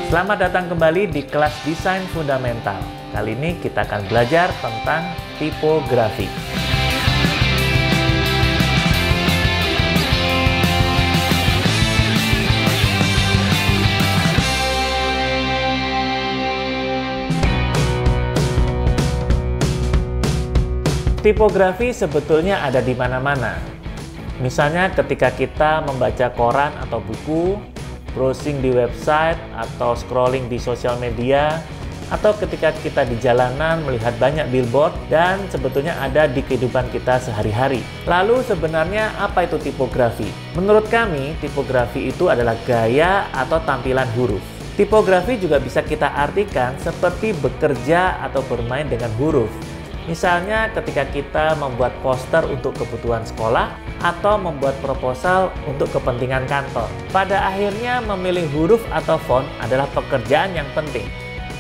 Selamat datang kembali di kelas Desain Fundamental. Kali ini kita akan belajar tentang tipografi. Tipografi sebetulnya ada di mana-mana. Misalnya ketika kita membaca koran atau buku, browsing di website, atau scrolling di sosial media, atau ketika kita di jalanan melihat banyak billboard, dan sebetulnya ada di kehidupan kita sehari-hari. Lalu sebenarnya apa itu tipografi? Menurut kami, tipografi itu adalah gaya atau tampilan huruf. Tipografi juga bisa kita artikan seperti bekerja atau bermain dengan huruf. Misalnya ketika kita membuat poster untuk kebutuhan sekolah atau membuat proposal untuk kepentingan kantor. Pada akhirnya memilih huruf atau font adalah pekerjaan yang penting,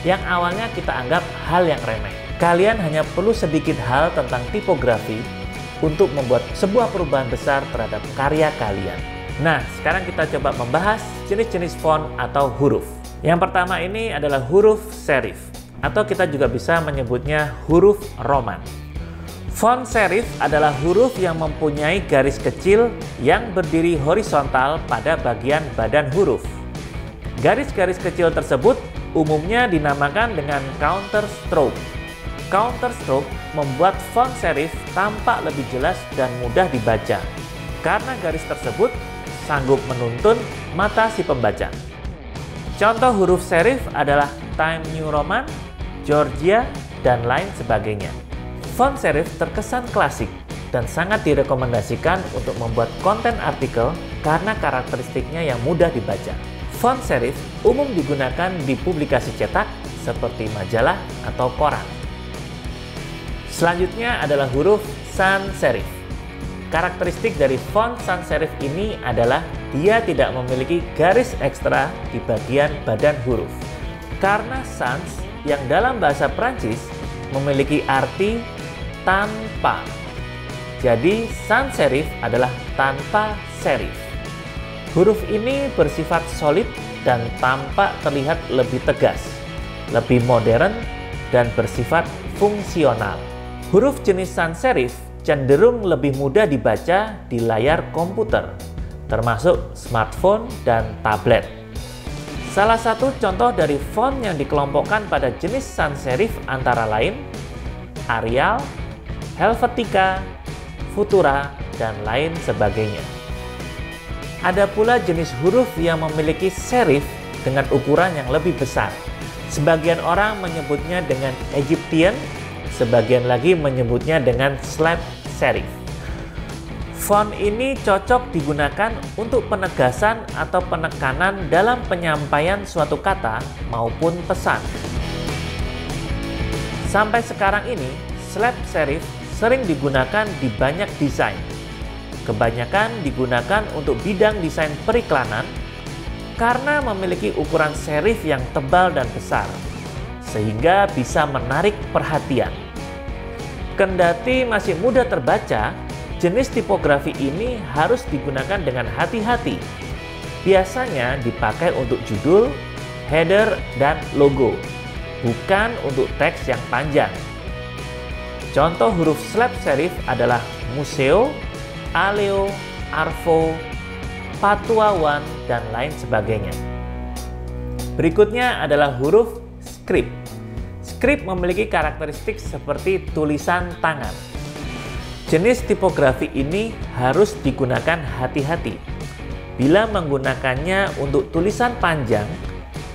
yang awalnya kita anggap hal yang remeh. Kalian hanya perlu sedikit hal tentang tipografi untuk membuat sebuah perubahan besar terhadap karya kalian. Nah, sekarang kita coba membahas jenis-jenis font atau huruf. Yang pertama ini adalah huruf serif, atau kita juga bisa menyebutnya huruf Roman. Font serif adalah huruf yang mempunyai garis kecil yang berdiri horizontal pada bagian badan huruf. Garis-garis kecil tersebut umumnya dinamakan dengan counter stroke. Counter stroke membuat font serif tampak lebih jelas dan mudah dibaca, karena garis tersebut sanggup menuntun mata si pembaca. Contoh huruf serif adalah Times New Roman, Georgia, dan lain sebagainya. Font serif terkesan klasik dan sangat direkomendasikan untuk membuat konten artikel karena karakteristiknya yang mudah dibaca. Font serif umum digunakan di publikasi cetak seperti majalah atau koran. Selanjutnya adalah huruf sans serif. Karakteristik dari font sans serif ini adalah dia tidak memiliki garis ekstra di bagian badan huruf. Karena sans yang dalam bahasa Prancis memiliki arti tanpa. Jadi sans serif adalah tanpa serif. Huruf ini bersifat solid dan tampak terlihat lebih tegas, lebih modern, dan bersifat fungsional. Huruf jenis sans serif cenderung lebih mudah dibaca di layar komputer, termasuk smartphone dan tablet. Salah satu contoh dari font yang dikelompokkan pada jenis sans serif antara lain Arial, Helvetica, Futura, dan lain sebagainya. Ada pula jenis huruf yang memiliki serif dengan ukuran yang lebih besar. Sebagian orang menyebutnya dengan Egyptian, sebagian lagi menyebutnya dengan slab serif. Font ini cocok digunakan untuk penegasan atau penekanan dalam penyampaian suatu kata maupun pesan. Sampai sekarang ini, slab serif sering digunakan di banyak desain. Kebanyakan digunakan untuk bidang desain periklanan karena memiliki ukuran serif yang tebal dan besar, sehingga bisa menarik perhatian. Kendati masih mudah terbaca, jenis tipografi ini harus digunakan dengan hati-hati. Biasanya dipakai untuk judul, header, dan logo, bukan untuk teks yang panjang. Contoh huruf slab serif adalah Museo, Aleo, Arvo, Patua One, dan lain sebagainya. Berikutnya adalah huruf script. Script memiliki karakteristik seperti tulisan tangan. Jenis tipografi ini harus digunakan hati-hati. Bila menggunakannya untuk tulisan panjang,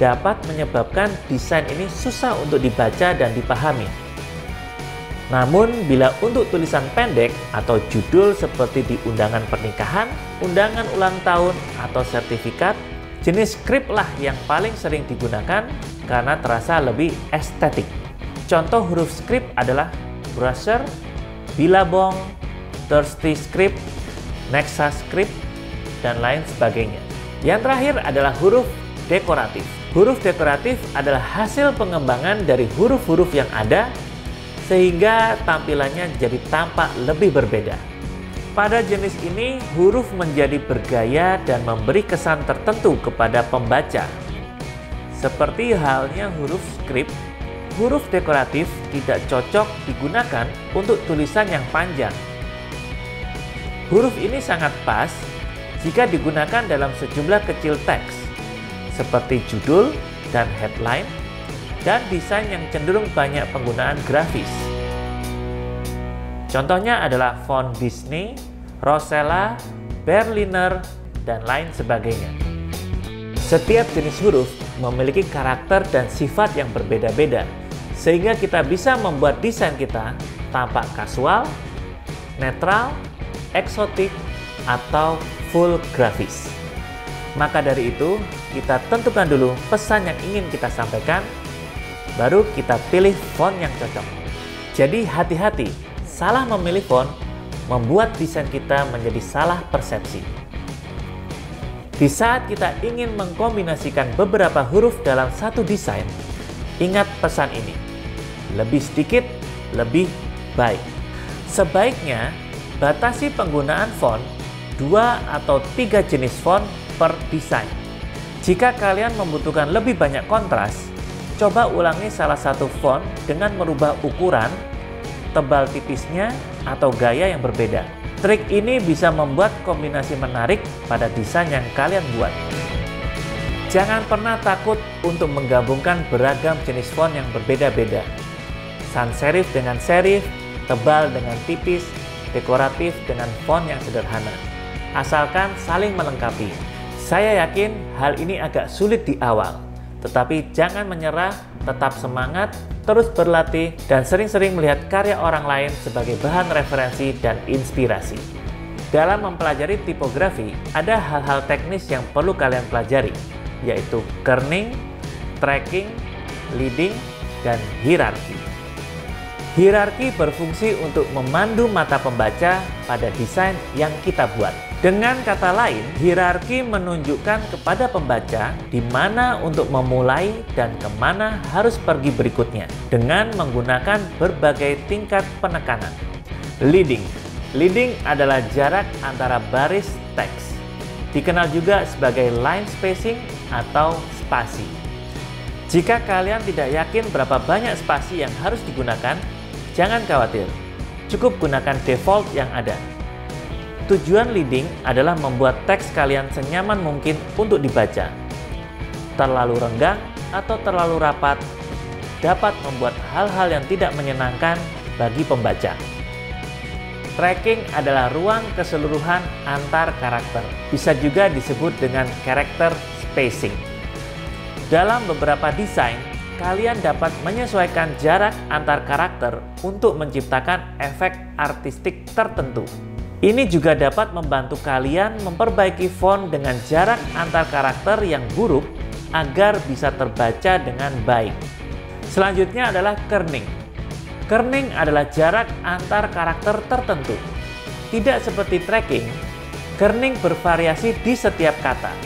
dapat menyebabkan desain ini susah untuk dibaca dan dipahami. Namun, bila untuk tulisan pendek atau judul seperti di undangan pernikahan, undangan ulang tahun, atau sertifikat, jenis script lah yang paling sering digunakan karena terasa lebih estetik. Contoh huruf script adalah brochure, Billabong, Thirsty Script, Nexa Script, dan lain sebagainya. Yang terakhir adalah huruf dekoratif. Huruf dekoratif adalah hasil pengembangan dari huruf-huruf yang ada, sehingga tampilannya jadi tampak lebih berbeda. Pada jenis ini, huruf menjadi bergaya dan memberi kesan tertentu kepada pembaca. Seperti halnya huruf script, huruf dekoratif tidak cocok digunakan untuk tulisan yang panjang. Huruf ini sangat pas jika digunakan dalam sejumlah kecil teks, seperti judul dan headline, dan desain yang cenderung banyak penggunaan grafis. Contohnya adalah font Disney, Rosella, Berliner, dan lain sebagainya. Setiap jenis huruf memiliki karakter dan sifat yang berbeda-beda, sehingga kita bisa membuat desain kita tampak kasual, netral, eksotik, atau full grafis. Maka dari itu, kita tentukan dulu pesan yang ingin kita sampaikan, baru kita pilih font yang cocok. Jadi hati-hati, salah memilih font membuat desain kita menjadi salah persepsi. Di saat kita ingin mengkombinasikan beberapa huruf dalam satu desain, ingat pesan ini: lebih sedikit, lebih baik. Sebaiknya batasi penggunaan font 2 atau 3 jenis font per desain. Jika kalian membutuhkan lebih banyak kontras, coba ulangi salah satu font dengan merubah ukuran, tebal tipisnya, atau gaya yang berbeda. Trik ini bisa membuat kombinasi menarik pada desain yang kalian buat. Jangan pernah takut untuk menggabungkan beragam jenis font yang berbeda-beda. Sans serif dengan serif, tebal dengan tipis, dekoratif dengan font yang sederhana. Asalkan saling melengkapi. Saya yakin hal ini agak sulit di awal, tetapi jangan menyerah, tetap semangat, terus berlatih, dan sering-sering melihat karya orang lain sebagai bahan referensi dan inspirasi. Dalam mempelajari tipografi, ada hal-hal teknis yang perlu kalian pelajari, yaitu kerning, tracking, leading, dan hierarki. Hierarki berfungsi untuk memandu mata pembaca pada desain yang kita buat. Dengan kata lain, hierarki menunjukkan kepada pembaca di mana untuk memulai dan kemana harus pergi berikutnya dengan menggunakan berbagai tingkat penekanan. Leading. Leading adalah jarak antara baris teks. Dikenal juga sebagai line spacing atau spasi. Jika kalian tidak yakin berapa banyak spasi yang harus digunakan, jangan khawatir. Cukup gunakan default yang ada. Tujuan leading adalah membuat teks kalian senyaman mungkin untuk dibaca. Terlalu renggang atau terlalu rapat dapat membuat hal-hal yang tidak menyenangkan bagi pembaca. Tracking adalah ruang keseluruhan antar karakter. Bisa juga disebut dengan character spacing. Dalam beberapa desain, kalian dapat menyesuaikan jarak antar karakter untuk menciptakan efek artistik tertentu. Ini juga dapat membantu kalian memperbaiki font dengan jarak antar karakter yang buruk agar bisa terbaca dengan baik. Selanjutnya adalah kerning. Kerning adalah jarak antar karakter tertentu. Tidak seperti tracking, kerning bervariasi di setiap kata,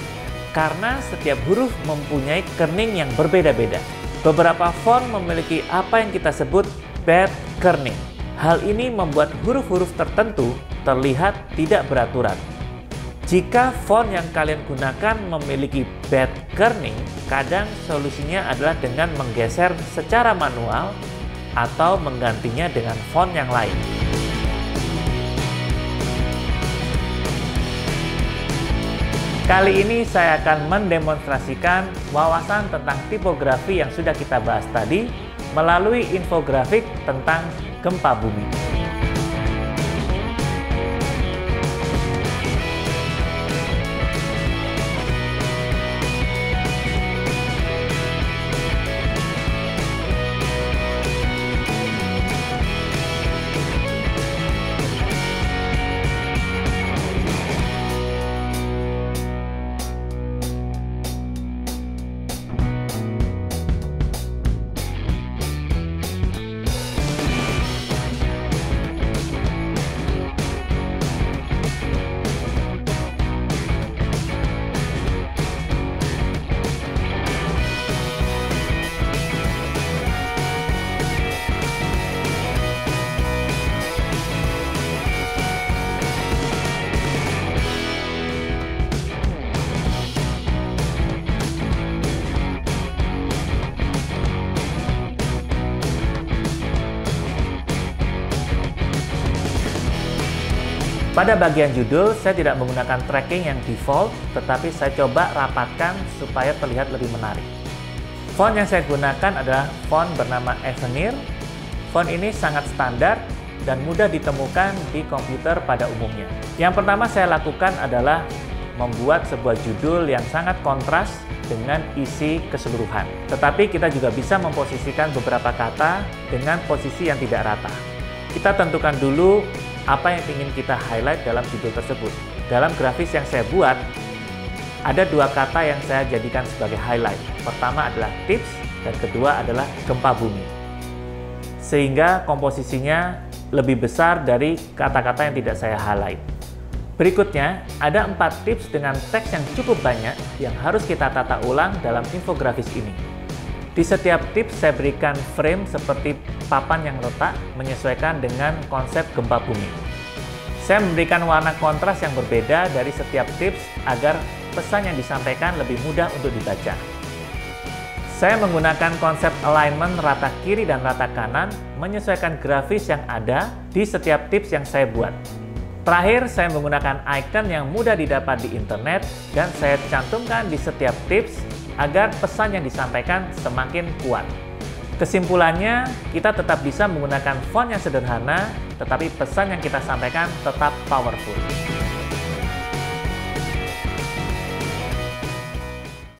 karena setiap huruf mempunyai kerning yang berbeda-beda. Beberapa font memiliki apa yang kita sebut bad kerning. Hal ini membuat huruf-huruf tertentu terlihat tidak beraturan. Jika font yang kalian gunakan memiliki bad kerning, kadang solusinya adalah dengan menggeser secara manual atau menggantinya dengan font yang lain. Kali ini saya akan mendemonstrasikan wawasan tentang tipografi yang sudah kita bahas tadi melalui infografik tentang gempa bumi. Pada bagian judul, saya tidak menggunakan tracking yang default, tetapi saya coba rapatkan supaya terlihat lebih menarik. Font yang saya gunakan adalah font bernama Avenir. Font ini sangat standar dan mudah ditemukan di komputer pada umumnya. Yang pertama saya lakukan adalah membuat sebuah judul yang sangat kontras dengan isi keseluruhan. Tetapi kita juga bisa memposisikan beberapa kata dengan posisi yang tidak rata. Kita tentukan dulu apa yang ingin kita highlight dalam judul tersebut. Dalam grafis yang saya buat, ada dua kata yang saya jadikan sebagai highlight. Pertama adalah tips, dan kedua adalah gempa bumi. Sehingga komposisinya lebih besar dari kata-kata yang tidak saya highlight. Berikutnya, ada 4 tips dengan teks yang cukup banyak yang harus kita tata ulang dalam infografis ini. Di setiap tips saya berikan frame seperti papan yang retak menyesuaikan dengan konsep gempa bumi. Saya memberikan warna kontras yang berbeda dari setiap tips agar pesan yang disampaikan lebih mudah untuk dibaca. Saya menggunakan konsep alignment rata kiri dan rata kanan menyesuaikan grafis yang ada di setiap tips yang saya buat. Terakhir, saya menggunakan icon yang mudah didapat di internet dan saya cantumkan di setiap tips agar pesan yang disampaikan semakin kuat. Kesimpulannya, kita tetap bisa menggunakan font yang sederhana, tetapi pesan yang kita sampaikan tetap powerful.